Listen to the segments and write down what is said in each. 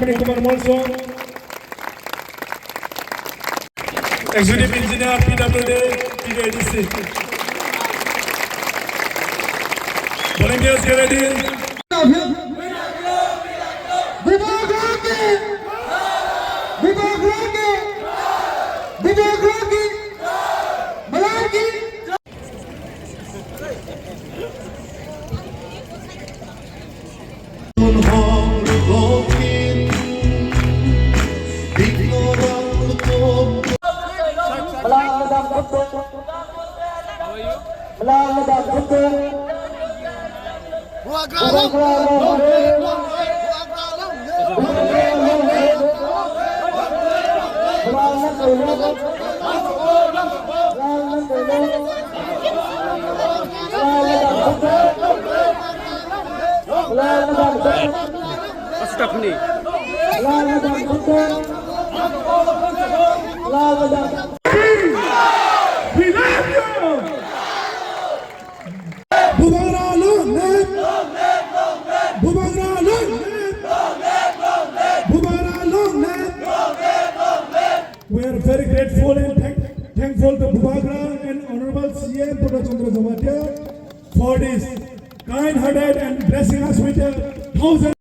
Dominic Kumar Monso, Executive Engineer PWD, PJDC. Volunteers get ready. Stephanie. We love you. Bubara long live. Bubara long live. Bubara long live. We are very grateful and thankful to Bubara and Honorable CM Purna Chandra Jamatia for this kind-hearted and blessing us with 1,000.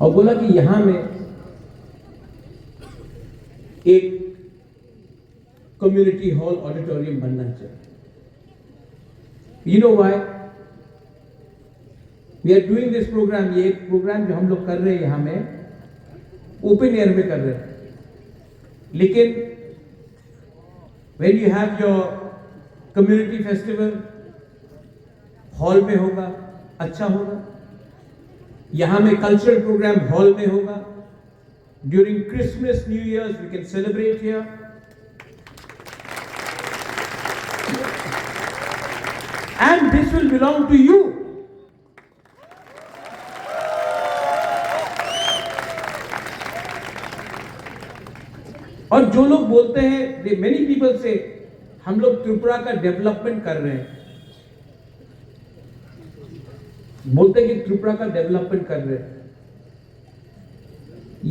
और बोला कि यहां में एक community hall auditorium बनना चाहिए. You know why we are doing this program. ये एक प्रोग्राम जो हम लोग कर रहे हैं यहां में ओपन एयर में कर रहे हैं, लेकिन when you have your community festival hall में होगा, अच्छा होगा. यहां में कल्चरल प्रोग्राम हॉल में होगा. During Christmas new years we can celebrate here. And this will belong to you. और जो लोग बोलते हैं, मेनी पीपल से हम लोग त्रिपुरा का डेवलपमेंट कर रहे हैं, बोलते हैं कि त्रिपुरा का डेवलपमेंट कर रहे हैं.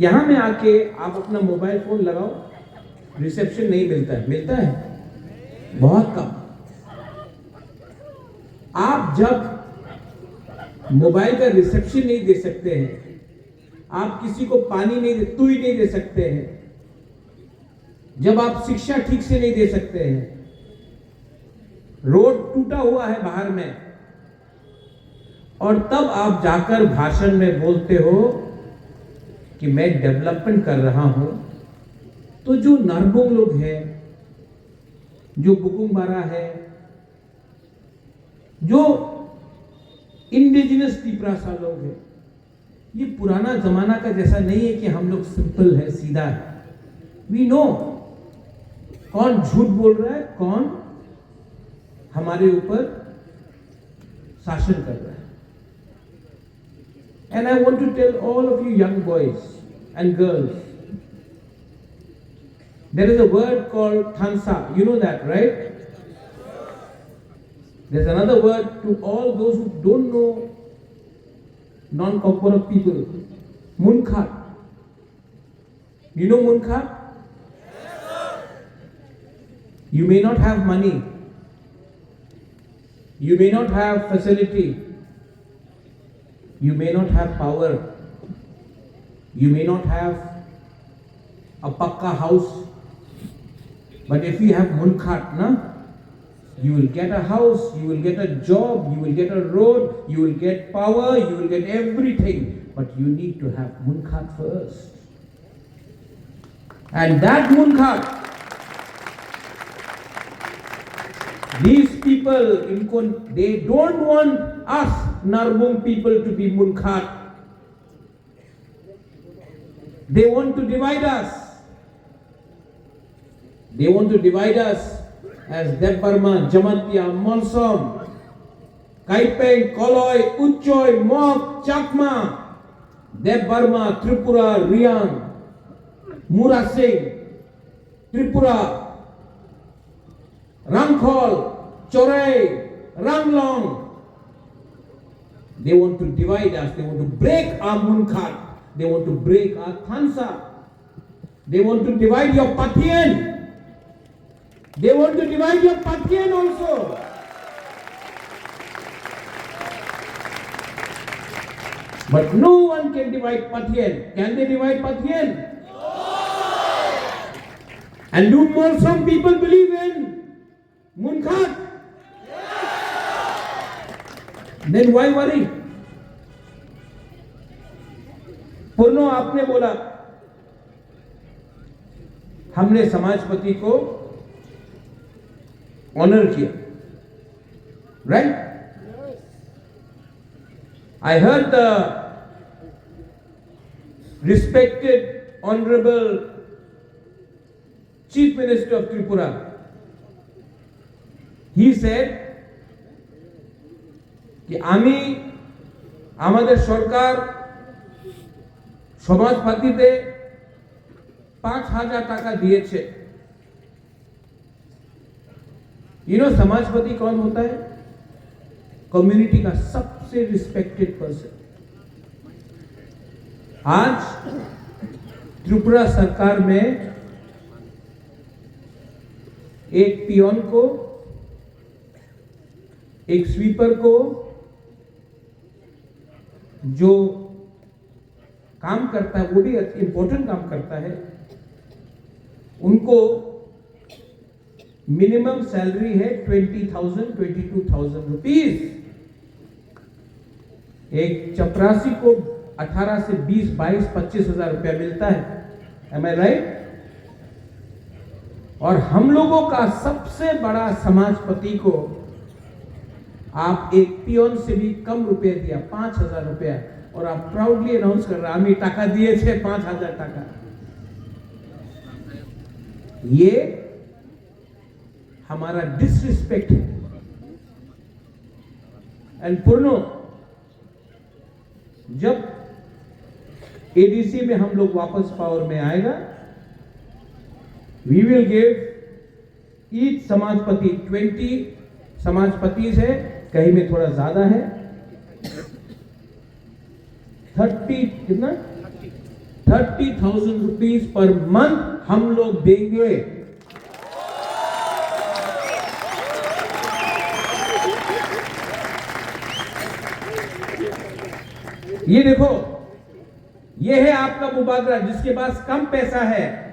यहां में आके आप अपना मोबाइल फोन लगाओ, रिसेप्शन नहीं मिलता है. मिलता है बहुत कम. आप जब मोबाइल का रिसेप्शन नहीं दे सकते हैं, आप किसी को पानी नहीं दे सकते हैं, जब आप शिक्षा ठीक से नहीं दे सकते हैं, रोड टूटा हुआ है बाहर में, और तब आप जाकर भाषण में बोलते हो कि मैं डेवलपमेंट कर रहा हूं, तो जो नरबोंग लोग हैं, जो बुकुंबारा है, जो इंडिजिनस त्रिपुरा लोग हैं, ये पुराना जमाना का जैसा नहीं है कि हम लोग सिंपल है, सीधा है. वी नो कौन झूठ बोल रहा है, कौन हमारे ऊपर शासन कर रहा है. And I want to tell all of you young boys and girls, there is a word called thansa. You know that, right? There's another word to all those who don't know non-corporate people. Munkhat. You know munkhat? You may not have money. You may not have facility. You may not have power. You may not have a pakka house. But if you have munkhat, you will get a house, you will get a job, you will get a road, you will get power, you will get everything. But you need to have munkhat first. And that munkhat, these people, they don't want us Narbong people to be munkhat. They want to divide us. They want to divide us as Debarma, Jamatia, Monsom, Kaipeng, Koloi, Uchoy, Mok, Chakma, Debarma, Tripura, Riang. Murasing, Tripura, Rangkhol, Chorai, Ranglong. They want to divide us. They want to break our Munkhat. They want to break our Thansa. They want to divide your Pathian. They want to divide your Pathian also. But no one can divide Pathian. Can they divide Pathian? No! And do more some people believe in Munkhat? Then why worry? पुर्नो आपने बोला हमने समाजपति को honour किया, right? I heard the respected honorable Chief Minister of Tripura. He said कि আমি আমাদের সরকার সমাজপাতিতে 5,000 টাকা দিয়েছে। You know समाजपति कौन होता है? कम्युनिटी का सबसे रिस्पेक्टेड पर्सन। आज त्रिपुरा सरकार में एक पियोन को, एक स्वीपर को, जो काम करता है वो भी इंपॉर्टेंट काम करता है, उनको मिनिमम सैलरी है 20,000 22,000 रुपीज। एक चपरासी को 18 से 20 22 25,000 रुपया मिलता है। Am I right? और हम लोगों का सबसे बड़ा समाजपति को आप एक पियोन से भी कम रुपए दिया, 5,000 रुपया, और आप प्राउडली अनाउंस कर रहे हैं टाका दिए थे 5,000 टाका। ये हमारा डिसरिस्पेक्ट है। एंड पुर्नो, जब एडीसी में हम लोग वापस पावर में आएगा, वी विल गिव ईच समाजपति 20 समाजपति है, कहीं में थोड़ा ज्यादा है, 30,000 रुपीज पर मंथ हम लोग देंगे। ये देखो, ये है आपका मुबादला जिसके पास कम पैसा है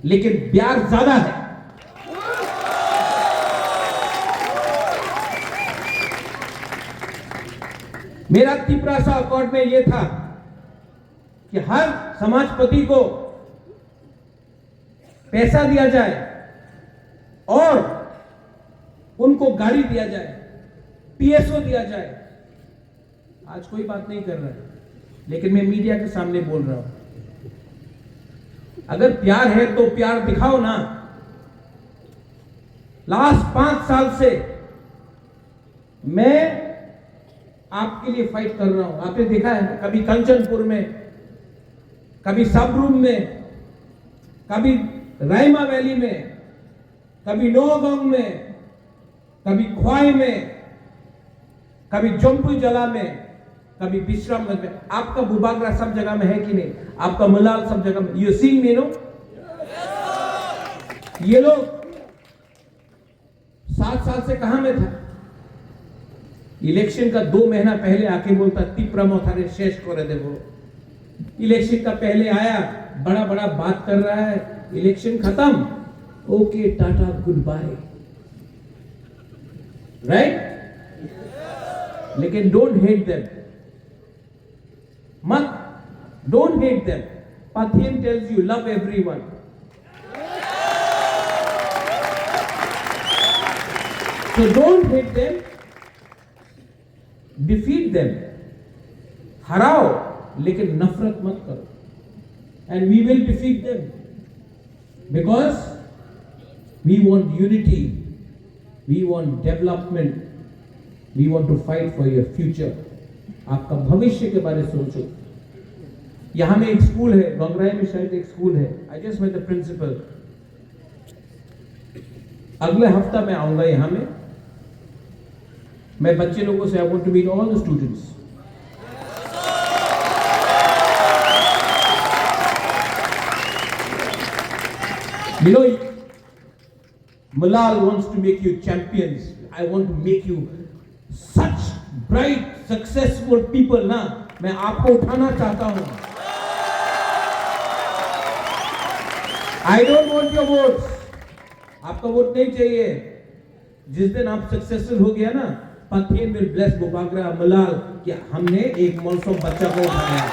लेकिन ब्याज ज्यादा है। मेरा तिपरासा अकॉर्ड में यह था कि हर समाजपति को पैसा दिया जाए और उनको गाड़ी दिया जाए, पीएसओ दिया जाए। आज कोई बात नहीं कर रहा है, लेकिन मैं मीडिया के सामने बोल रहा हूं। अगर प्यार है तो प्यार दिखाओ ना। लास्ट 5 साल से मैं आपके लिए फाइट कर रहा हूं। आपने देखा है, कभी कंचनपुर में, कभी सबरूम में, कभी रायमा वैली में, कभी नौगांव में, कभी ख्वाई में, कभी जम्पू जला में, कभी विश्रामगंज में। आपका बुबागरा सब जगह में है कि नहीं? आपका मलाल सब जगह में। You see me no? ये लोग 7 साल से कहां में था? इलेक्शन का 2 महीना पहले आके बोलता तिप्रमो थारे शेष कर देवो। इलेक्शन का पहले आया, बड़ा बड़ा बात कर रहा है, इलेक्शन खत्म, okay tata goodbye, right? लेकिन डोंट हेट देम, मत, don't hate them. Pathian tells you love everyone. So don't hate them, defeat them, हराओ लेकिन नफरत मत करो। And we will defeat them because we want unity, we want development, we want to fight for your future. आपका भविष्य के बारे में सोचो। यहाँ में एक स्कूल है, गंगराई में शायद एक स्कूल है। I just met the principal. अगले हफ्ता मैं आऊंगा यहाँ में। मैं बच्चे लोगों से I want to meet all the students. You know, Malal wants to make you champions. I want to make you such bright, successful people ना। मैं आपको उठाना चाहता हूँ। I don't want your votes. आपका वोट नहीं चाहिए। जिस दिन आप सक्सेसफुल हो गया ना, Pathen will bless Bubagra Malal कि हमने एक मौसम बच्चा को उठाया।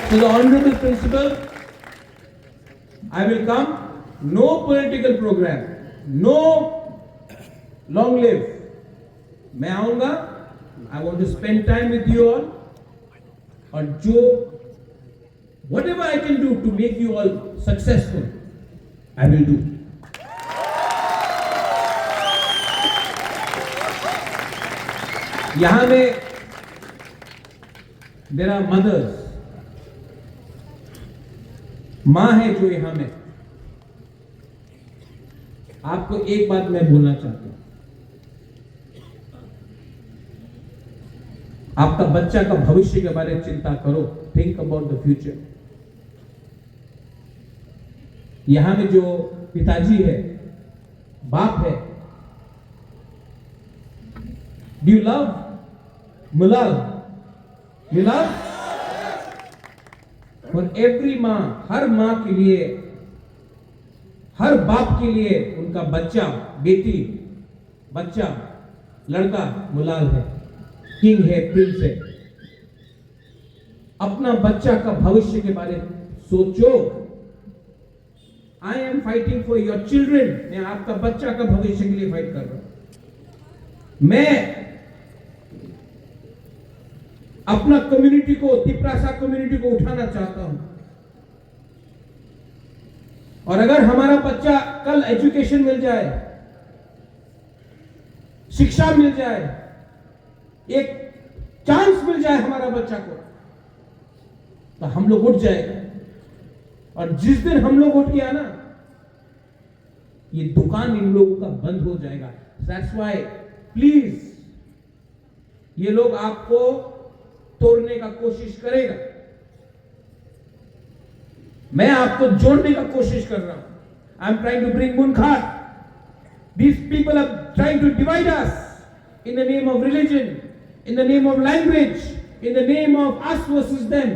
So the honorable principal, I will come. No political program, no long live. मैं आऊंगा. I want to spend time with you all. और जो whatever I can do to make you all successful, I will do. यहाँ में there are mothers. माँ है जो यहाँ में। आपको एक बात मैं बोलना चाहता हूं। आपका बच्चा का भविष्य के बारे में चिंता करो। Think about the future. यहां में जो पिताजी है, बाप है, do you love Malal? You love? For every माँ, हर माँ के लिए, हर बाप के लिए उनका बच्चा, बेटी, बच्चा, लड़का मुलाल है, किंग है, प्रिंस है। अपना बच्चा का भविष्य के बारे में सोचो। I am fighting for your children. मैं आपका बच्चा का भविष्य के लिए फाइट कर रहा हूं। मैं अपना कम्युनिटी को, तिप्रासा कम्युनिटी को उठाना चाहता हूं। और अगर हमारा बच्चा कल एजुकेशन मिल जाए, शिक्षा मिल जाए, एक चांस मिल जाए हमारा बच्चा को, तो हम लोग उठ जाएगा। और जिस दिन हम लोग उठ गया ना, ये दुकान इन लोगों का बंद हो जाएगा। दैट्स व्हाई प्लीज, ये लोग आपको तोड़ने का कोशिश करेगा, मैं आपको जोड़ने का कोशिश कर रहा हूं। I am trying to bring मुनखार। These people are trying to divide us in the name of religion, in the name of language, in the name of us versus them.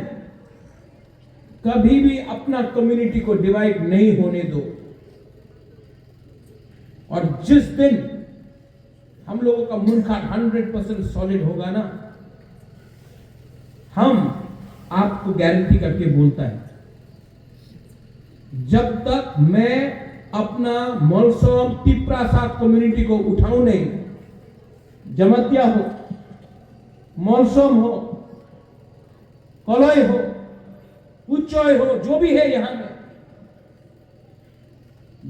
कभी भी अपना कम्युनिटी को डिवाइड नहीं होने दो। और जिस दिन हम लोगों का मुनखार 100% सॉलिड होगा ना, हम आपको गारंटी करके बोलता है, जब तक मैं अपना मोलसोम तिप्रासा कम्युनिटी को उठाऊं नहीं, जमतिया हो, मोलसोम हो, कलोय हो, उच्चोय हो, जो भी है यहां में,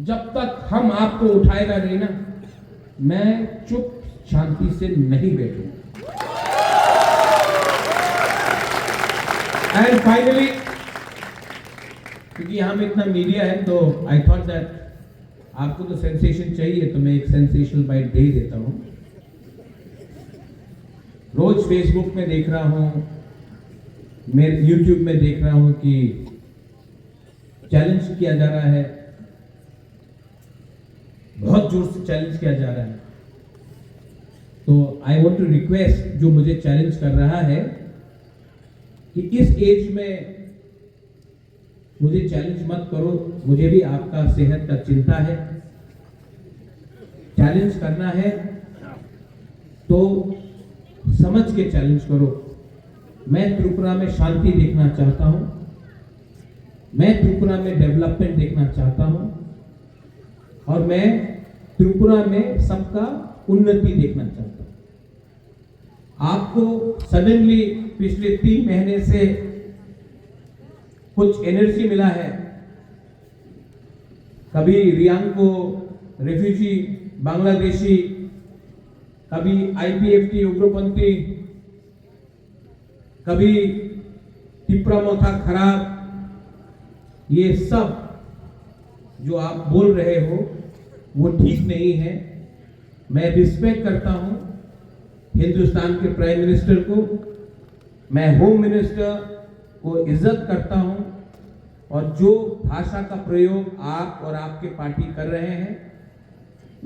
जब तक हम आपको उठाएगा नहीं ना, मैं चुप शांति से नहीं बैठूंगा। एंड फाइनली, क्योंकि यहां में इतना मीडिया है, तो आई थॉट दैट आपको तो सेंसेशन चाहिए, तो मैं एक सेंसेशनल बाइट दे ही देता हूं। रोज फेसबुक में देख रहा हूं, मेरे यूट्यूब में देख रहा हूं कि चैलेंज किया जा रहा है, बहुत जोर से चैलेंज किया जा रहा है। तो आई वॉन्ट टू रिक्वेस्ट जो मुझे चैलेंज कर रहा है कि इस एज में मुझे चैलेंज मत करो। मुझे भी आपका सेहत का चिंता है। चैलेंज करना है तो समझ के चैलेंज करो। मैं त्रिपुरा में शांति देखना चाहता हूं, मैं त्रिपुरा में डेवलपमेंट देखना चाहता हूं, और मैं त्रिपुरा में सबका उन्नति देखना चाहता हूं। आपको सडनली पिछले 3 महीने से कुछ एनर्जी मिला है। कभी रियांग को रेफ्यूजी बांग्लादेशी, कभी आईपीएफटी उग्रपंथी, कभी टिप्रामोथा खराब, ये सब जो आप बोल रहे हो वो ठीक नहीं है। मैं रिस्पेक्ट करता हूं हिंदुस्तान के प्राइम मिनिस्टर को, मैं होम मिनिस्टर को इज्जत करता हूं, और जो भाषा का प्रयोग आप और आपके पार्टी कर रहे हैं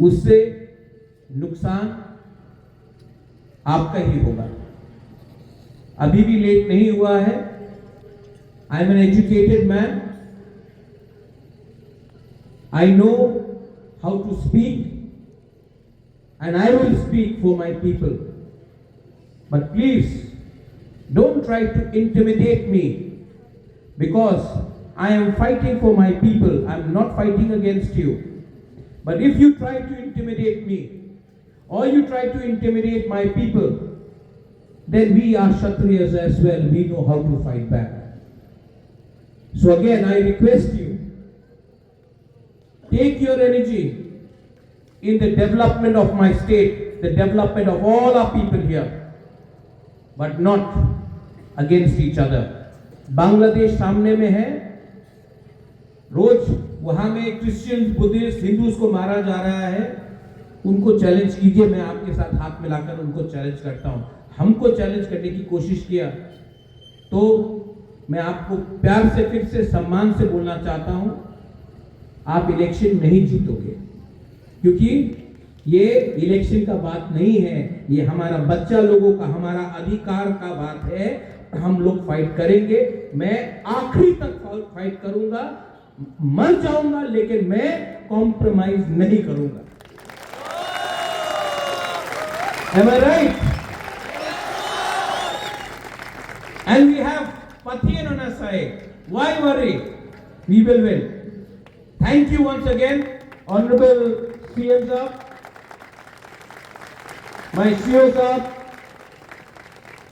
उससे नुकसान आपका ही होगा। अभी भी लेट नहीं हुआ है। I am an educated man, I know how to speak and I will speak for my people. But please, don't try to intimidate me, because I am fighting for my people. I am not fighting against you. But if you try to intimidate me, or you try to intimidate my people, then we are Kshatriyas as well. We know how to fight back. So again, I request you, take your energy in the development of my state, the development of all our people here, but not against each other. Bangladesh सामने में है, रोज वहां में Christian, Buddhist, Hindus को मारा जा रहा है। उनको चैलेंज कीजिए, मैं आपके साथ हाथ मिलाकर उनको चैलेंज करता हूं। हमको चैलेंज करने की कोशिश किया तो मैं आपको प्यार से, फिर से, सम्मान से बोलना चाहता हूं, आप इलेक्शन नहीं जीतोगे, क्योंकि ये इलेक्शन का बात नहीं है, ये हमारा बच्चा लोगों का, हमारा अधिकार का बात है। हम लोग फाइट करेंगे, मैं आखिरी तक फाइट करूंगा, मर जाऊंगा लेकिन मैं कॉम्प्रोमाइज नहीं करूंगा। Am I right? And we have Pathian on our side. Why worry? We will win. Thank you once again, Honorable CM Saab, my CEO Saab,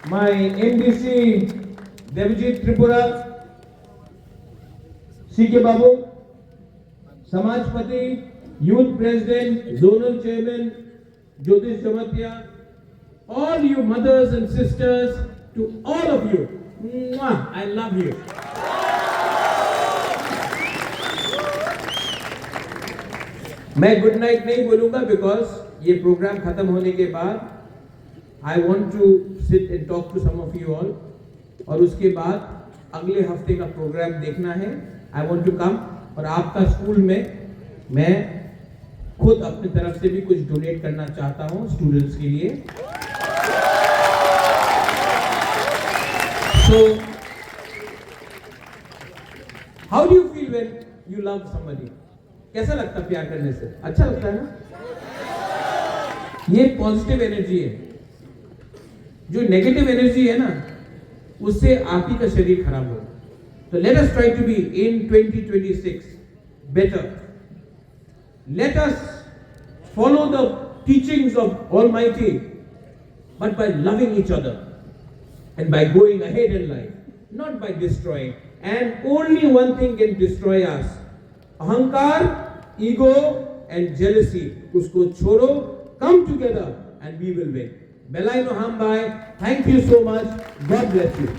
my MDC Devjit Tripura, CK Babu, Samajpati, Youth President, Zonal Chairman Jyotish Jamatia, all you mothers and sisters, to all of you, I love you. मैं good night नहीं बोलूंगा, because ये program खत्म होने के बाद I want to sit and talk to some of you all, और उसके बाद अगले हफ्ते का प्रोग्राम देखना है। आई वॉन्ट टू कम, और आपका स्कूल में मैं खुद अपनी तरफ से भी कुछ डोनेट करना चाहता हूं स्टूडेंट्स के लिए। So how do you feel when you love somebody? कैसा लगता है प्यार करने से? अच्छा लगता है ना? ये पॉजिटिव एनर्जी है। जो नेगेटिव एनर्जी है ना, उससे आप ही का शरीर खराब होगा। तो let us try to be in 2026 better. Let us follow the teachings of almighty, but by loving each other and by going ahead in life, not by destroying. And only one thing can destroy us: ahankar, ego and jealousy. Usko छोड़ो, come together and we will win. Belai no ham bhai, thank you so much. God bless you.